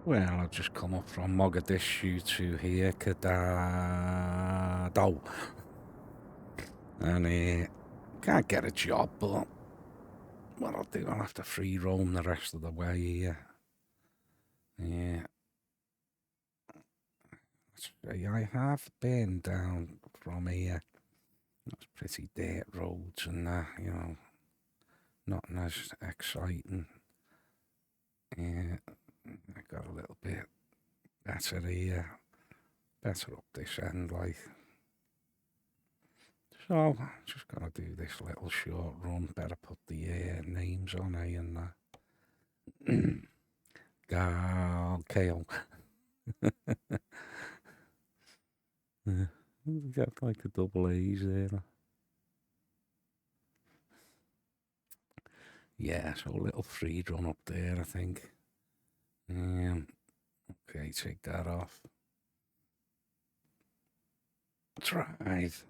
Well, I've just come up from Mogadishu to here, Kadado, and can't get a job, but what I'll do, I'll have to free roam the rest of the way here. Yeah, I have been down from here. It's pretty dirt roads and that, nothing as exciting. Yeah, I got a little bit better here, better up this end, like. So, just gotta do this little short run. Better put the names on, and Gaalkay. Got like the double A's there. Yeah, so a little free run up there, I think. Okay, take that off. Drive.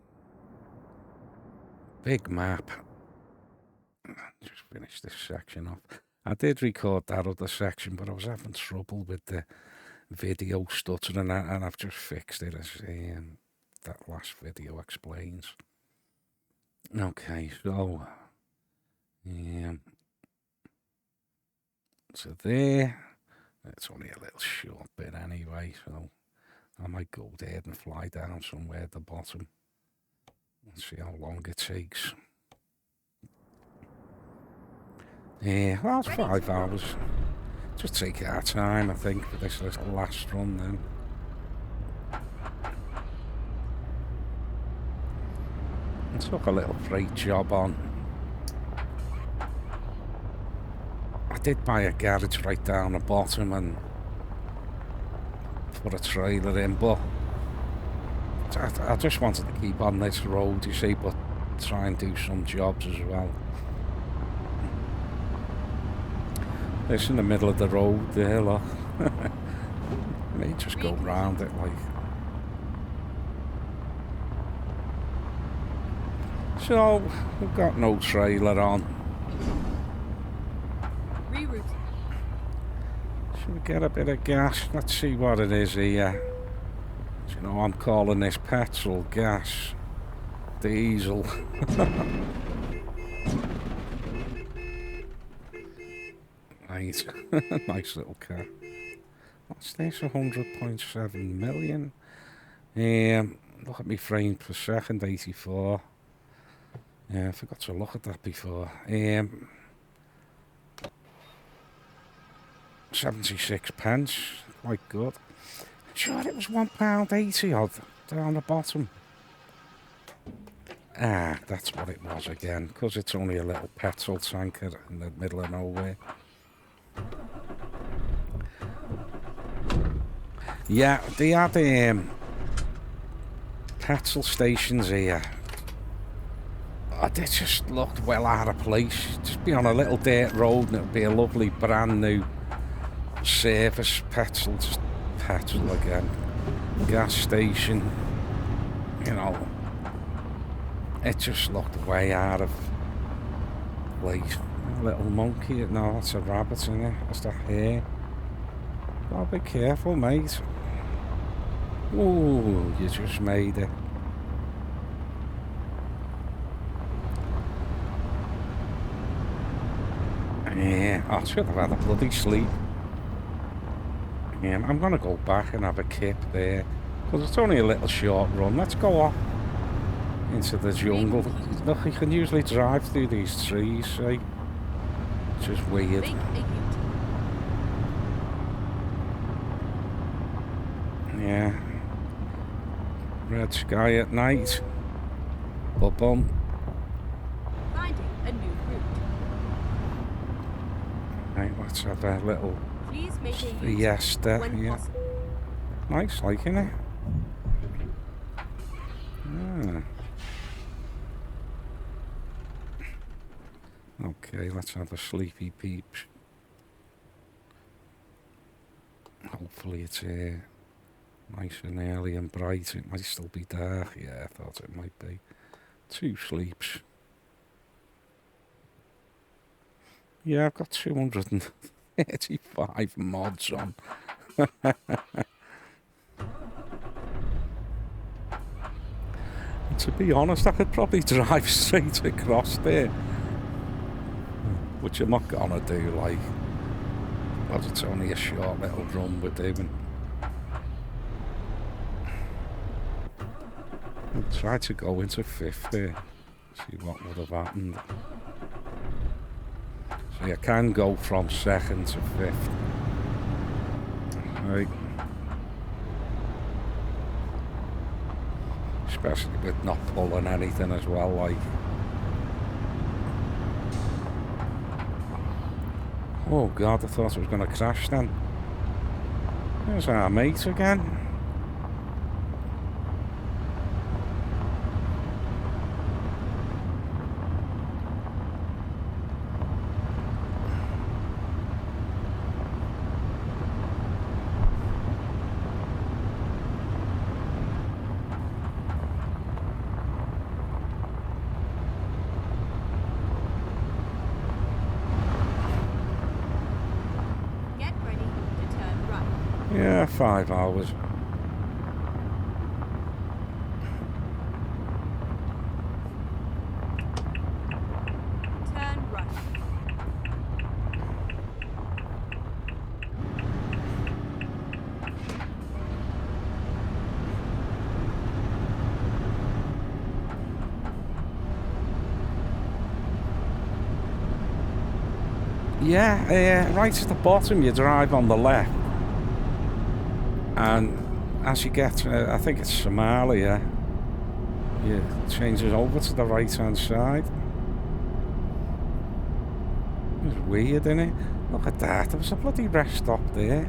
Big map. Just finish this section off. I did record that other section, but I was having trouble with the video stuttering, and I've just fixed it as that last video explains. Okay, so so there. It's only a little short bit anyway, so I might go there and fly down somewhere at the bottom and see how long it takes. Yeah, well, it's 5 hours. Just take our time, I think, for this little last run then. I took a little freight job on. I did buy a garage right down the bottom and put a trailer in, but I just wanted to keep on this road, you see, but try and do some jobs as well. It's in the middle of the road there, look. May just go round it like. So, we've got no trailer on. Should we get a bit of gas? Let's see what it is here. You know, I'm calling this petrol, gas, diesel. Right, nice little car. What's this? 100.7 million. Look at me frame per second, 84. Yeah, I forgot to look at that before. 76 pence, quite good. Sure, it was £1.80 odd down the bottom. Ah, that's what it was again, because it's only a little petrol tanker in the middle of nowhere. Yeah, they had petrol stations here. They just looked well out of place. Just be on a little dirt road and it would be a lovely brand new service petrol, just petrol again. Gas station, you know. It just looked way out of place. A little monkey, no, that's a rabbit in it. That's the hair. Gotta be careful, mate. Ooh, you just made it. Yeah, I should have had a bloody sleep. Yeah, I'm gonna go back and have a kip there, because it's only a little short run. Let's go off into the jungle. Look, you can usually drive through these trees, see? Which is weird. Yeah. Red sky at night. Bum. Finding a new route. Right, let's have a little fiesta. Yeah. Nice, liking it. Ah. Okay, let's have a sleepy peeps. Hopefully it's nice and early and bright. It might still be dark. Yeah, I thought it might be. 2 sleeps. Yeah, I've got 235 mods on. To be honest, I could probably drive straight across there, which I'm not gonna do, like, but it's only a short little run we're doing. I'll try to go into fifth there, see what would have happened. So you can go from second to fifth. Right. Especially with not pulling anything as well, like. Oh God, I thought it was going to crash then. There's our mate again. Get ready to turn right. Yeah, 5 hours. Turn right. Yeah, right at the bottom you drive on the left, and as you get, I think it's Somalia, you change it over to the right hand side. It's weird, isn't it? Look at that, there was a bloody rest stop there.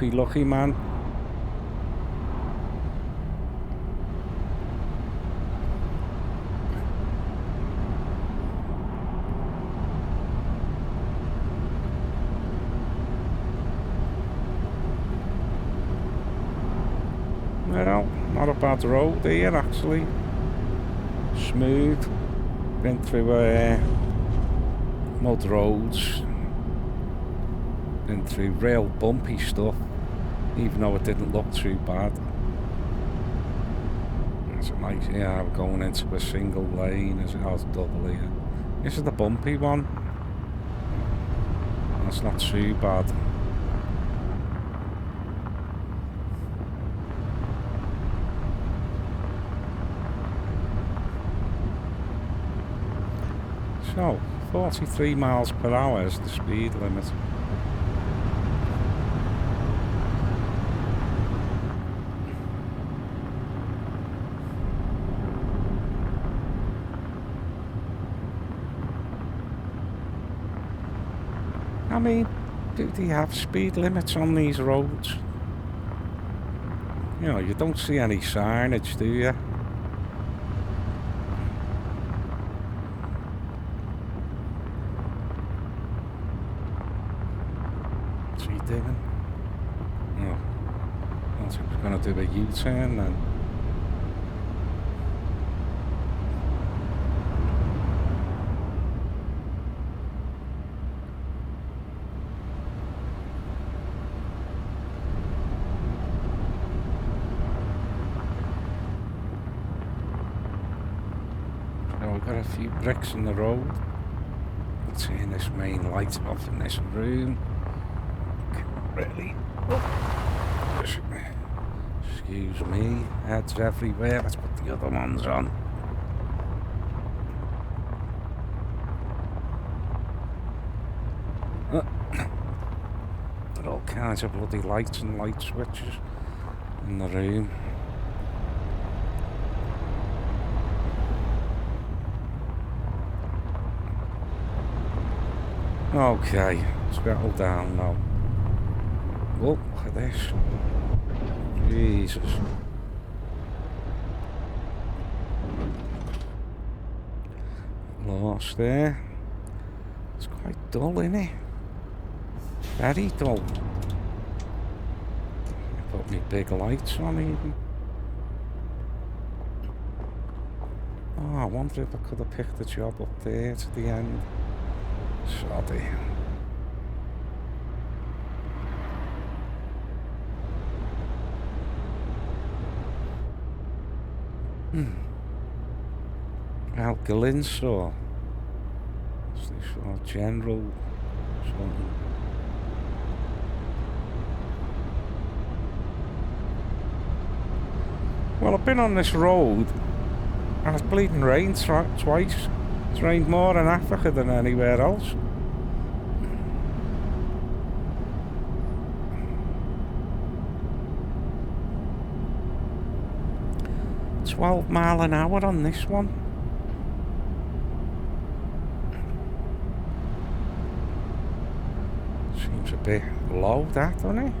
Lucky man. Well, not a bad road here actually. Smooth. Been through mud roads. Been through real bumpy stuff, even though it didn't look too bad. It's a nice, yeah, we're going into a single lane as well as double here. This is the bumpy one. That's not too bad. So, 43 miles per hour is the speed limit. I mean, do they have speed limits on these roads? You know, you don't see any signage, do you? What's he doing? Oh, I think we're going to do a U-turn then. We've got a few bricks in the road. We'll turn this main light off in this room. Really? Oh. Excuse me, heads everywhere. Let's put the other ones on. There are all kinds of bloody lights and light switches in the room. Okay, settle down now. Oh, look at this. Jesus. Lost there. It's quite dull, isn't it? Very dull. Put me big lights on even. Oh, I wonder if I could have picked the job up there to the end. Soddy. Alkalinsaw. What's this for? General something. Well, I've been on this road and it's bleeding rained twice. It's rained more in Africa than anywhere else. £12 mph on this one. Seems a bit low, that, doesn't it?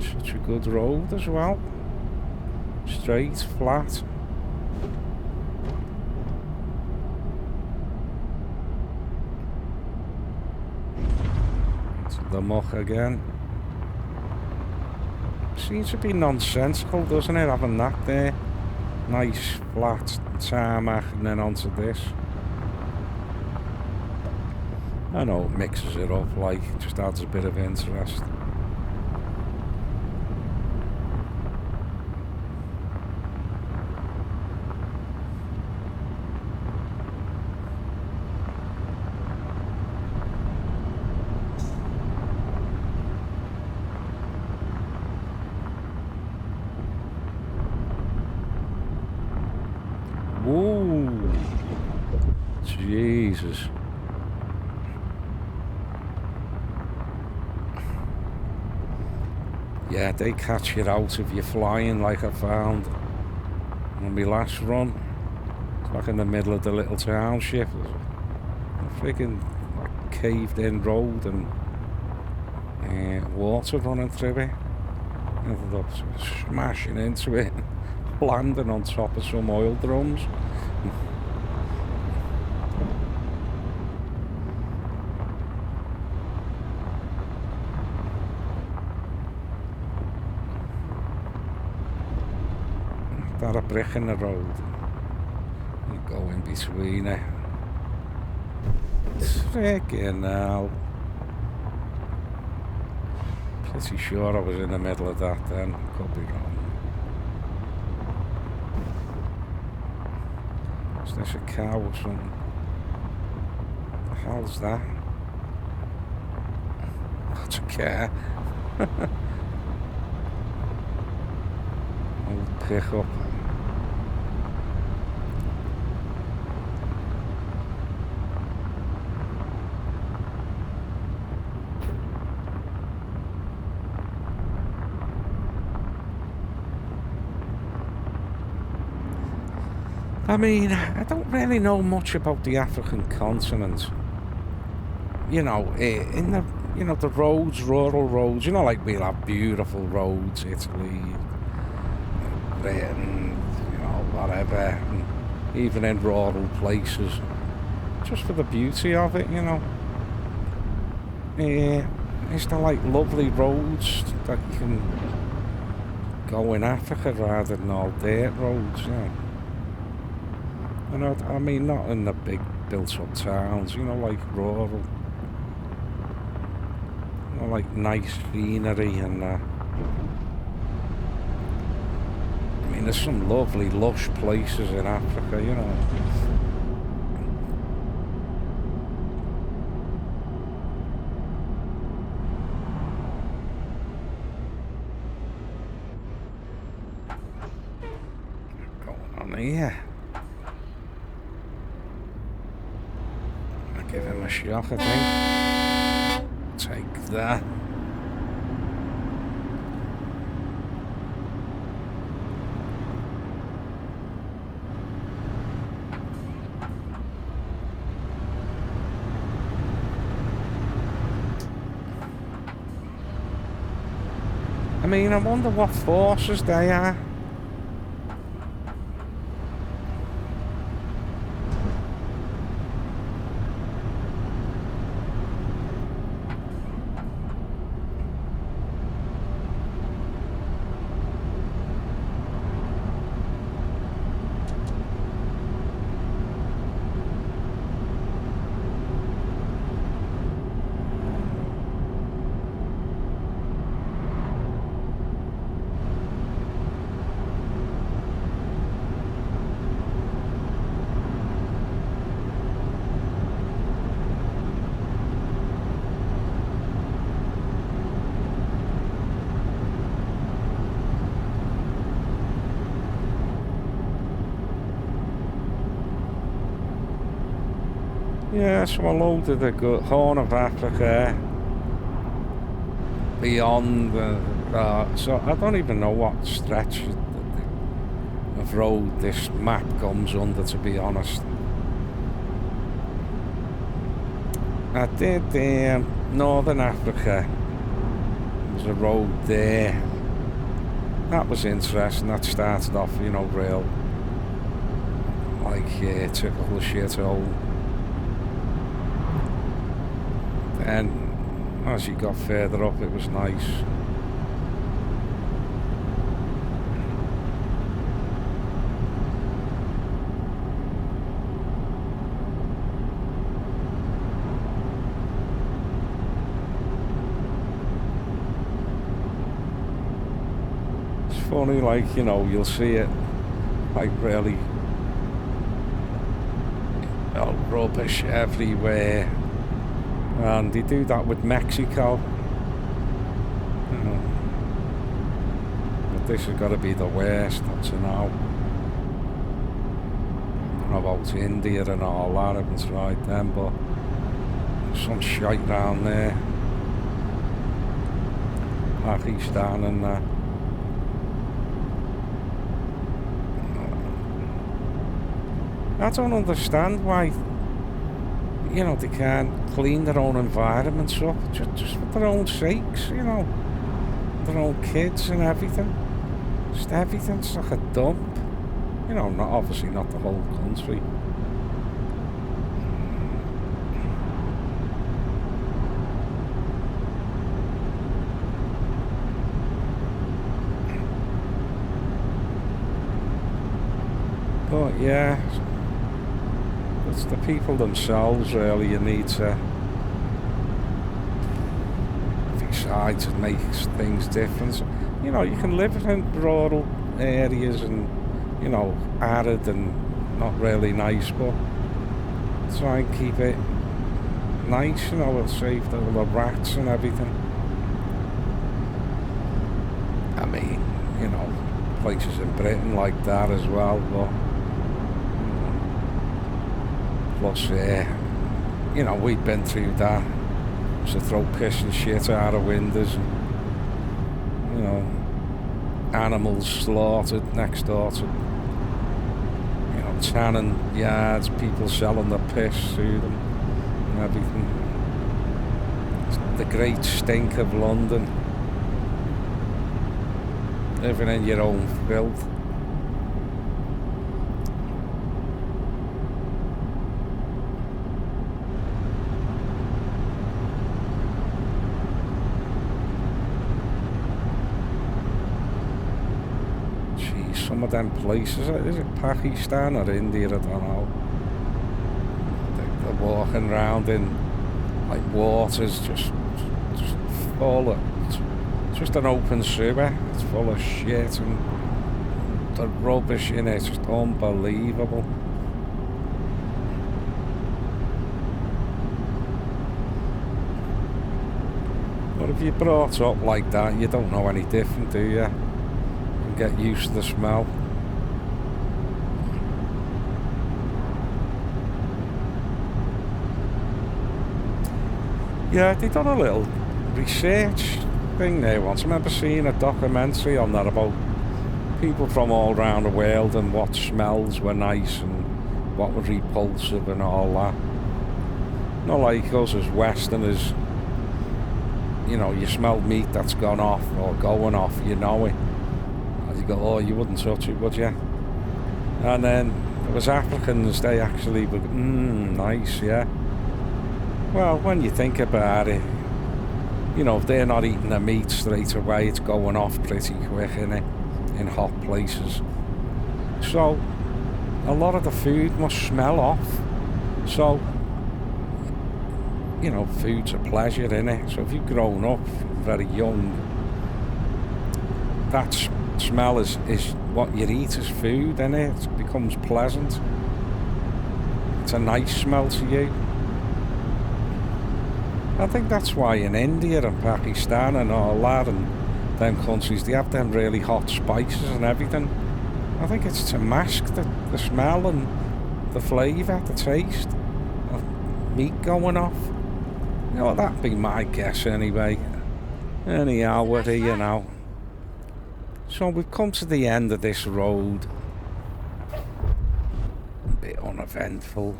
Such a good road as well. Straight, flat. Into the muck again. Seems to be nonsensical, doesn't it, having that there? Nice flat tarmac and then onto this. I know it mixes it up, like, just adds a bit of interest. Ooh, Jesus. Yeah, they catch you out if you're flying, like I found on my last run. It's like in the middle of the little township. A freaking like, caved in road and water running through it. Ended up smashing into it, landing on top of some oil drums. That a brick in the road. You go in between it. Freaking hell. Pretty sure I was in the middle of that then. Could be wrong. Is this a cow or something? What the hell's that? That's a car. Old pickup. I mean, I don't really know much about the African continent. You know, in the the roads, rural roads. You know, like we'll have beautiful roads, Italy, Britain, whatever. And even in rural places, just for the beauty of it, Is there like lovely roads that you can go in Africa rather than all dirt roads? I mean, not in the big built-up towns, like rural. Like nice scenery and I mean, there's some lovely, lush places in Africa, Going on here. I'll give him a shock, I think. Take that. I mean, I wonder what forces they are. Yeah, so a load of the Horn of Africa, beyond so I don't even know what stretch of road this map comes under, to be honest. I did Northern Africa. There's a road there. That was interesting. That started off, you know, real like typical shithole. And as you got further up, it was nice. It's funny, like, you know, you'll see it like really rubbish everywhere. And they do that with Mexico. But this has got to be the worst up to now. I don't know about India and all that, I haven't tried them, but there's some shite down there. Pakistan and that. I don't understand why, you know, they can't clean their own environments up, just for their own sakes, you know, their own kids and everything. Just everything's like a dump, you know. Not obviously not the whole country. But yeah, it's the people themselves really you need to decide to make things different. You know, you can live in rural areas and, you know, arid and not really nice, but try and keep it nice, you know, it'll save all the rats and everything. I mean, you know, places in Britain like that as well, but plus, you know, we've been through that. So throw piss and shit out of windows, and, you know, animals slaughtered next door to, you know, tanning yards, people selling the piss to them and everything. It's the great stink of London. Living in your own filth. Some of them places, is it Pakistan or India, I don't know, they're walking around in like waters just full of, just an open sewer, it's full of shit and the rubbish in it, it's just unbelievable. But if you're brought up like that, you don't know any different, do you? Get used to the smell. Yeah, they done a little research thing there once. I remember seeing a documentary on that about people from all around the world and what smells were nice and what were repulsive and all that. Not like us as Westerners, you know, you smell meat that's gone off or going off, you know it. You go, oh, you wouldn't touch it, would you? And then there was Africans, they actually were, nice, yeah. Well, when you think about it, you know, if they're not eating the meat straight away, it's going off pretty quick, innit? In hot places. So, a lot of the food must smell off. So, you know, food's a pleasure, innit? So if you've grown up very young, that's smell is what you eat as food, innit? It becomes pleasant. It's a nice smell to you. I think that's why in India and Pakistan and all that and them countries, they have them really hot spices and everything. I think it's to mask the smell and the flavour, the taste. meat going off. You know, that'd be my guess anyway. Anyhow, we're here now. So we've come to the end of this road. A bit uneventful.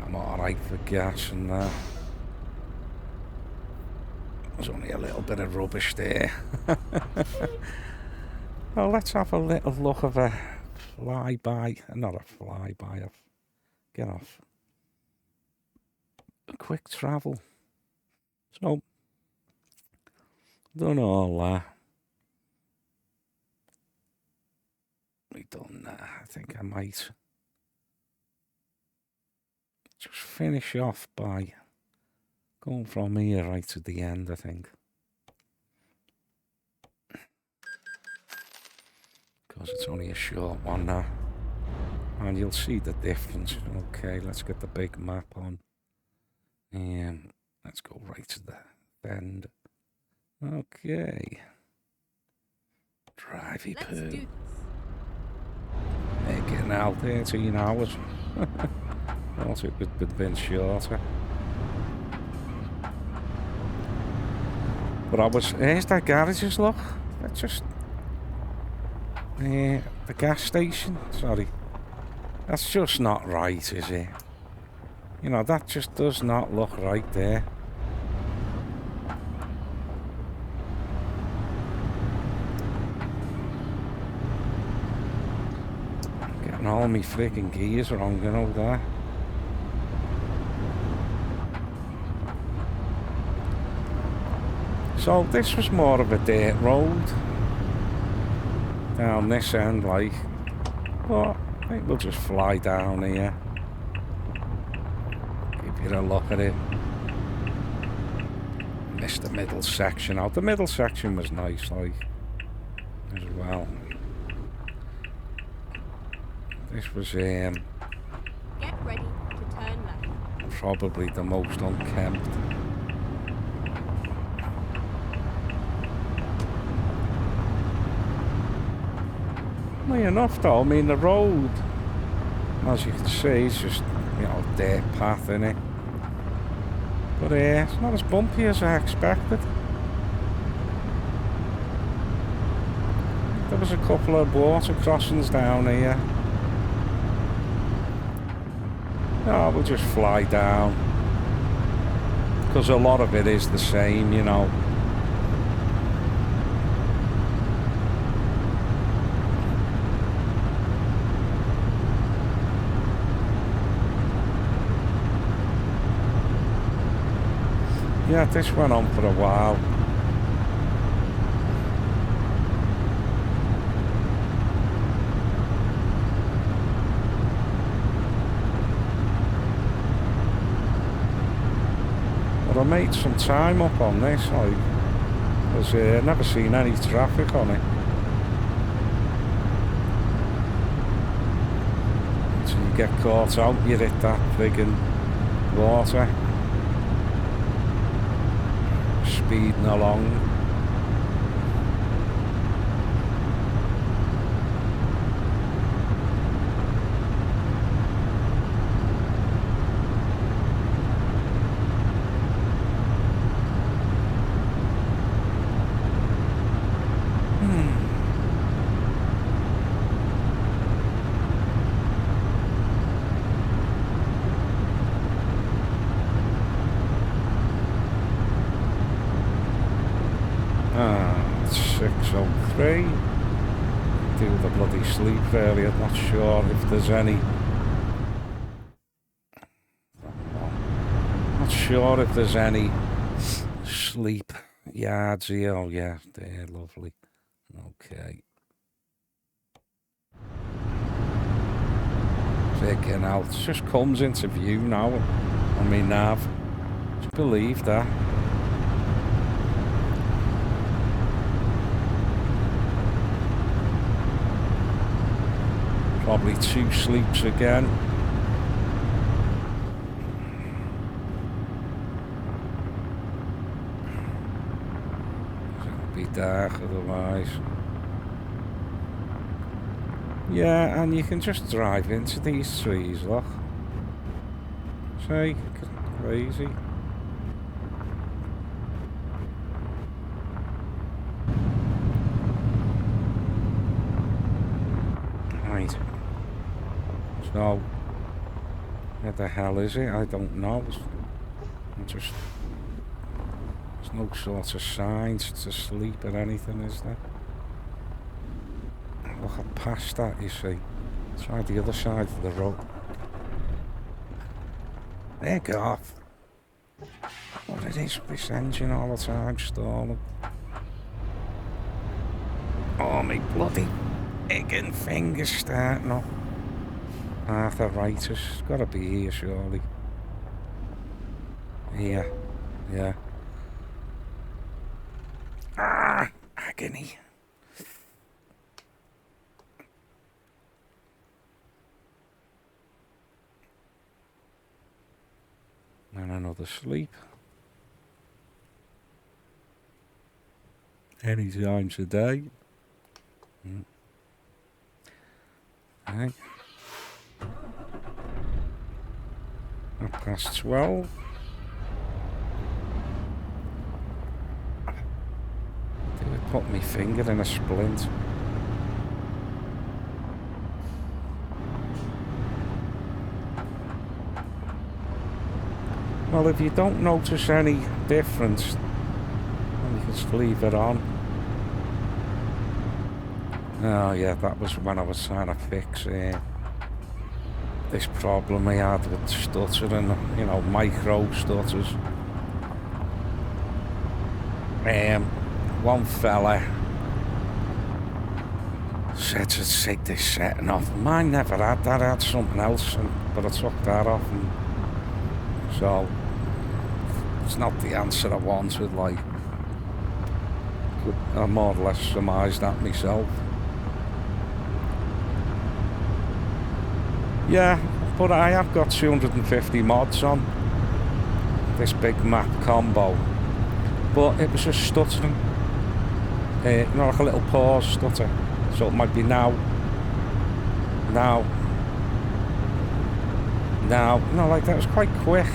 I'm alright for gas and that. There's only a little bit of rubbish there. Well, let's have a little look of a flyby. Not a flyby. Get off. A quick travel. So, done all that. We done that. I think I might just finish off by going from here right to the end, I think. Because it's only a short one now. And you'll see the difference. Okay, let's get the big map on. And let's go right to the bend. Okay. Drivey Let's poo. do this. Making out 13 hours. Thought it would have been shorter. But I was... Here's that garages, look. That's just... the gas station. Sorry. That's just not right, is it? You know, that just does not look right there. Getting all my freaking gears wrong, you know that. So this was more of a dirt road. Down this end, like. But I think we'll just fly down here. Give you a look at it. Missed the middle section out. The middle section was nice, like, as well. This was Get ready to turn left. probably the most unkempt. Funny enough though, I mean the road, as you can see, is just, you know, dirt path in it. But it's not as bumpy as I expected. There was a couple of water crossings down here. No, we'll just fly down. Because a lot of it is the same, you know. Yeah, this went on for a while. But I made some time up on this, like, because I've never seen any traffic on it. So you get caught out, you hit that friggin' water. Speeding along. Do the bloody sleep earlier. Not sure if there's any. Not sure if there's any sleep yards here. Oh yeah, they're lovely. Okay. Checking out. It just comes into view now on my nav. Just believe that. Probably 2 sleeps again. It'll be dark otherwise. Yeah, and you can just drive into these trees, look. See, crazy. Right. So, where the hell is it? I don't know. There's no sort of signs to sleep or anything, is there? Look, I've passed that, you see. Try the other side of the road. There, get off. What it is with this engine all the time stalling. Oh, me bloody egging fingers starting up. Arthritis. Gotta be here, surely. Here. Yeah. Ah, agony. And another sleep. Any time today. Right. 12:30. Did I put my finger in a splint? Well, if you don't notice any difference, then you can just leave it on. Oh yeah, that was when I was trying to fix this problem I had with stuttering, you know, micro stutters. One fella said to take this setting off. Mine never had that, I had something else, but I took that off, and so it's not the answer I wanted, like, I more or less surmised that myself. Yeah, but I have got 250 mods on this big map combo, but it was just stuttering, you know, like a little pause stutter, so it might be now, no, like that. Was quite quick,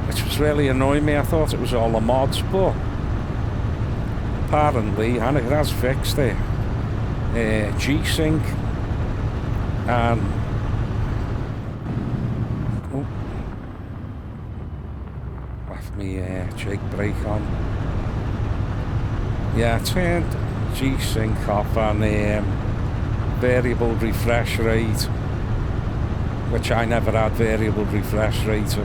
which was really annoying me. I thought it was all the mods, but apparently, and it has fixed it, G-Sync and left me Jake brake on. Yeah, I turned G-Sync off and variable refresh rate, which I never had variable refresh rate,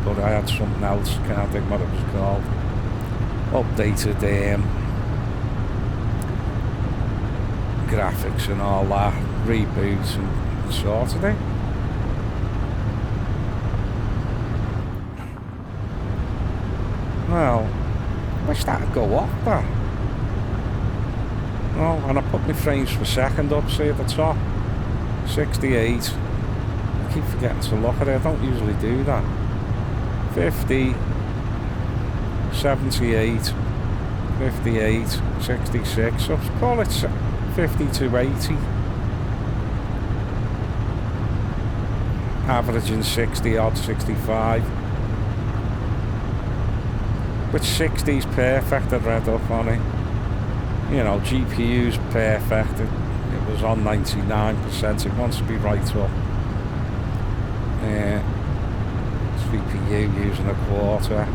but I had something else, can't think what it was called. Updated graphics and all that, reboots and sorted it. Well, I wish that'd go up there. Oh, and I put my frames per second up, see at the top, 68. I keep forgetting to look at it, I don't usually do that. 50, 78, 58, 66, so call it 50 to 80. Averaging 60 odd, 65. Which 60 is perfect, I read up on it. You know, GPU's perfect, it was on 99%, it wants to be right up. CPU using a quarter.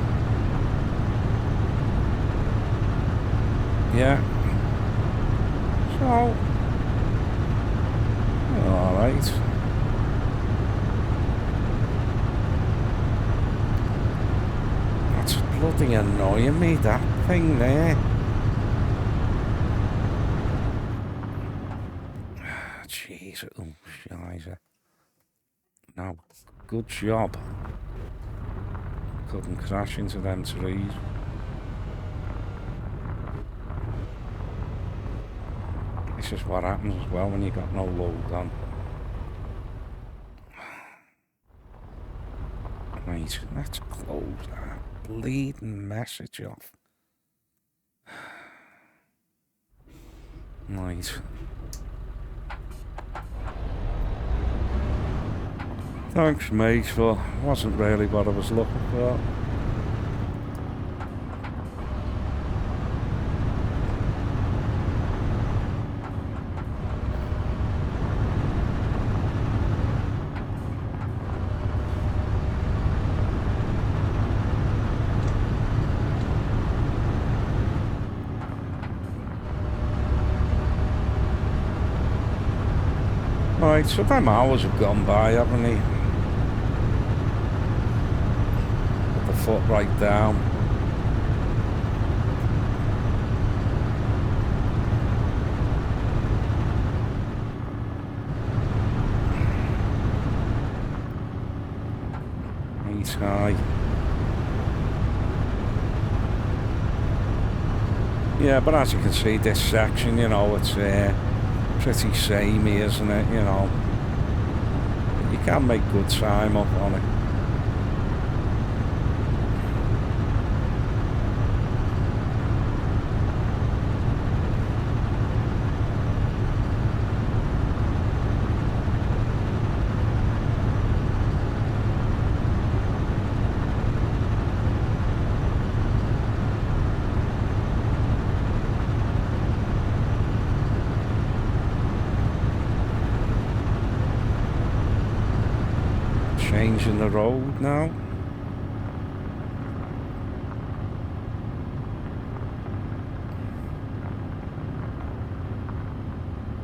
Yeah. So, alright. That's bloody annoying me, that thing there. Jeez, oh, shizer. No, good job. Couldn't crash into them trees. This is what happens as well when you got no load on. Right, let's close that bleeding message off. Right. Thanks, mate, but wasn't really what I was looking for. Right, so them hours have gone by, haven't they? Put the foot right down. He's high. Yeah, but as you can see, this section, you know, it's pretty samey, isn't it? You know, you can make good time up on it. Changing the road now.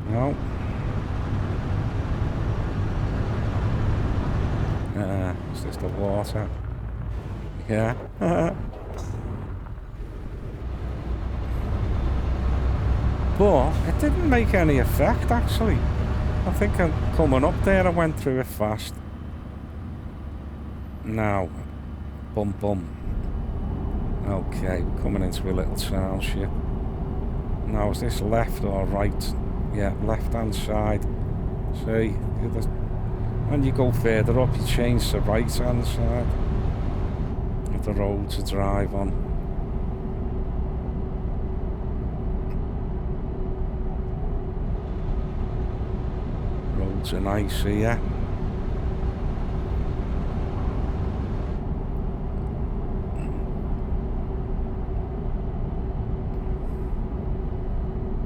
No. Is this the water? Yeah. But it didn't make any effect, actually. I think I'm coming up there, I went through it fast. Now, bum bum. Okay, we're coming into a little township. Now, is this left or right? Yeah, left hand side. See, when you go further up, you change to right hand side of the road to drive on. Roads are nice here.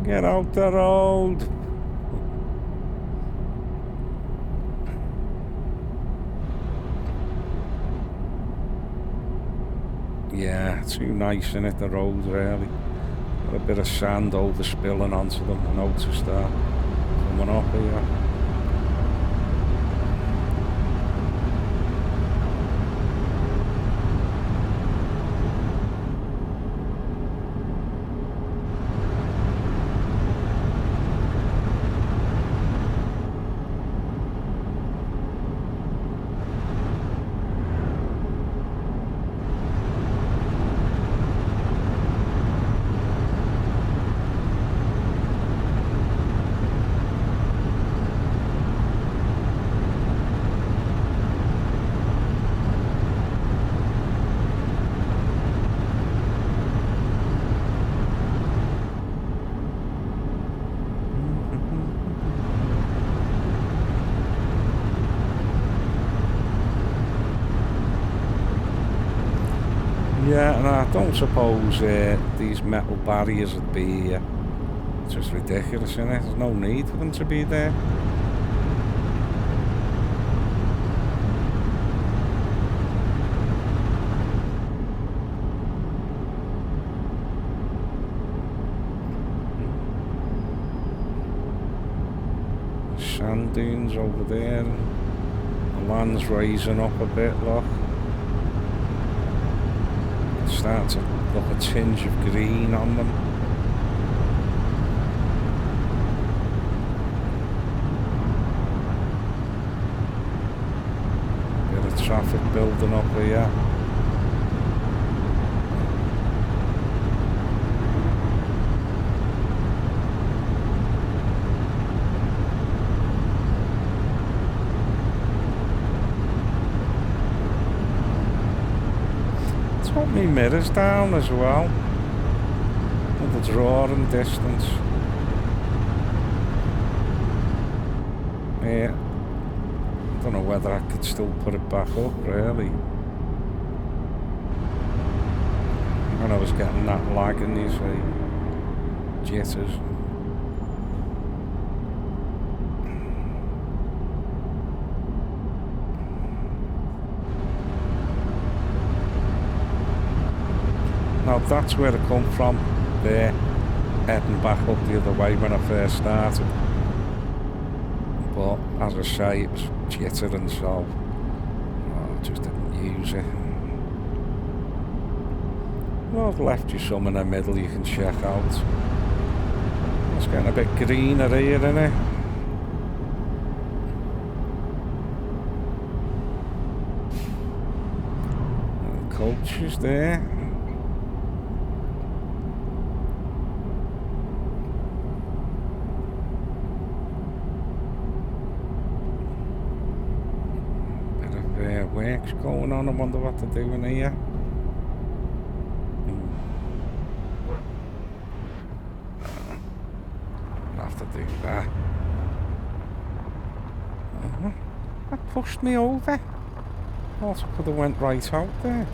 Get out the road. Yeah, too nice in it, the road really. Got a bit of sand overspilling onto them. I noticed that coming up here. Yeah, and I don't suppose these metal barriers would be just ridiculous, isn't it? There's no need for them to be there. Sand dunes over there. The land's rising up a bit, look. Start to look a tinge of green on them. Bit of traffic building up here. Put me mirrors down as well with the drawing distance. Yeah. Don't know whether I could still put it back up, really. When I was getting that lagging, you see, jitters. Now that's where it come from, there, heading back up the other way when I first started. But as I say, it was jittering, so I just didn't use it. Well, I've left you some in the middle you can check out. It's getting a bit greener here, isn't it? The coach is there. Work's going on. I wonder what they're doing here. I'll have to do that. That pushed me over. Also could have went right out there.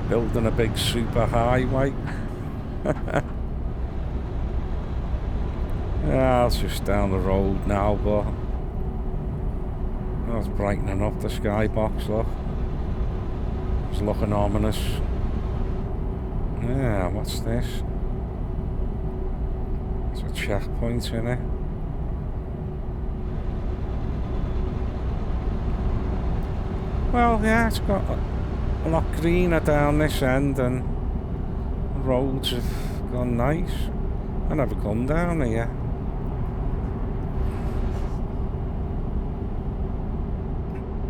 Building a big super highway. Yeah, it's just down the road now, but that's brightening up the skybox, look. It's looking ominous. Yeah, what's this? It's a checkpoint in it. Well, yeah, it's got a lot greener down this end, and the roads have gone nice. I never come down here.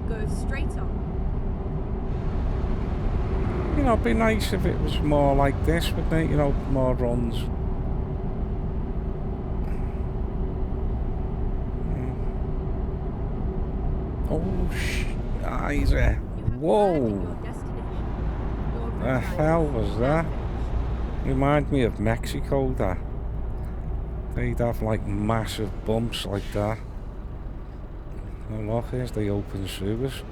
Go straight on. You know, it'd be nice if it was more like this, wouldn't it? You know, more runs. Oh, Isaac. Whoa. The hell was that? Remind me of Mexico, that. They'd have like massive bumps like that. Oh look, here's the open sewers.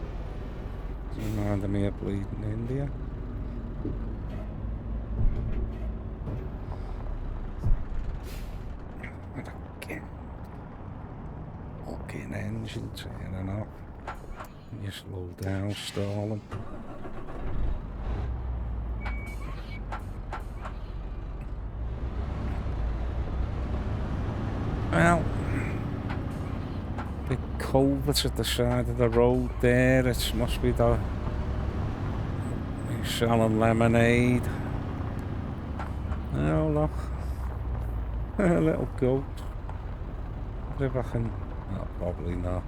Reminded me of bleeding India. Fucking engine turning up. You slow down, stalling. Well, big culvert at the side of the road there. It must be the selling lemonade. Oh look, a little goat. What if I can? No, probably not.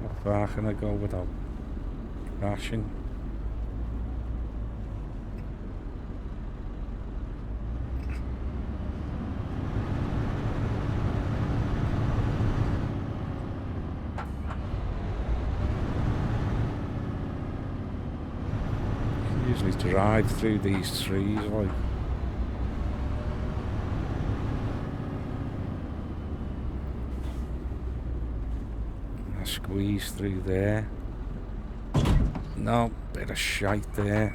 How far can I go without crashing? Usually drive through these trees, like. I squeeze through there. No, bit of shite there.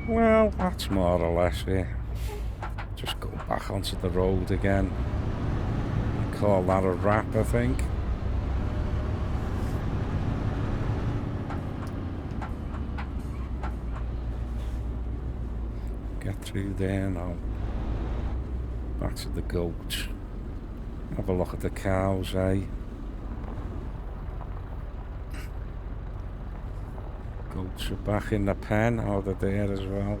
Well, that's more or less it. Just go back onto the road again. Call that a wrap, I think. Get through there now. Back to the goats. Have a look at the cows, eh? Goats are back in the pen. Oh, they're there as well.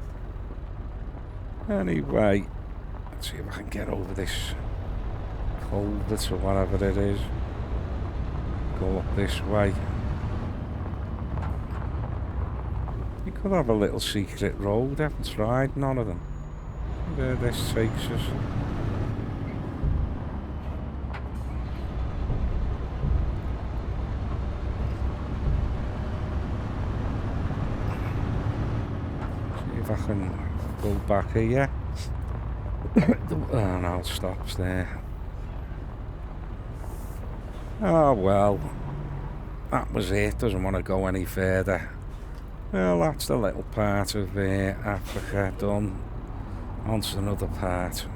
Anyway, let's see if I can get over this culvert or whatever it is. Go up this way. You Could have a little secret road, haven't tried none of them. Where this takes us. See if I can go back here. Oh no, it stops there. Oh well, that was it, doesn't want to go any further. Well, that's the little part of Africa done. On to another part.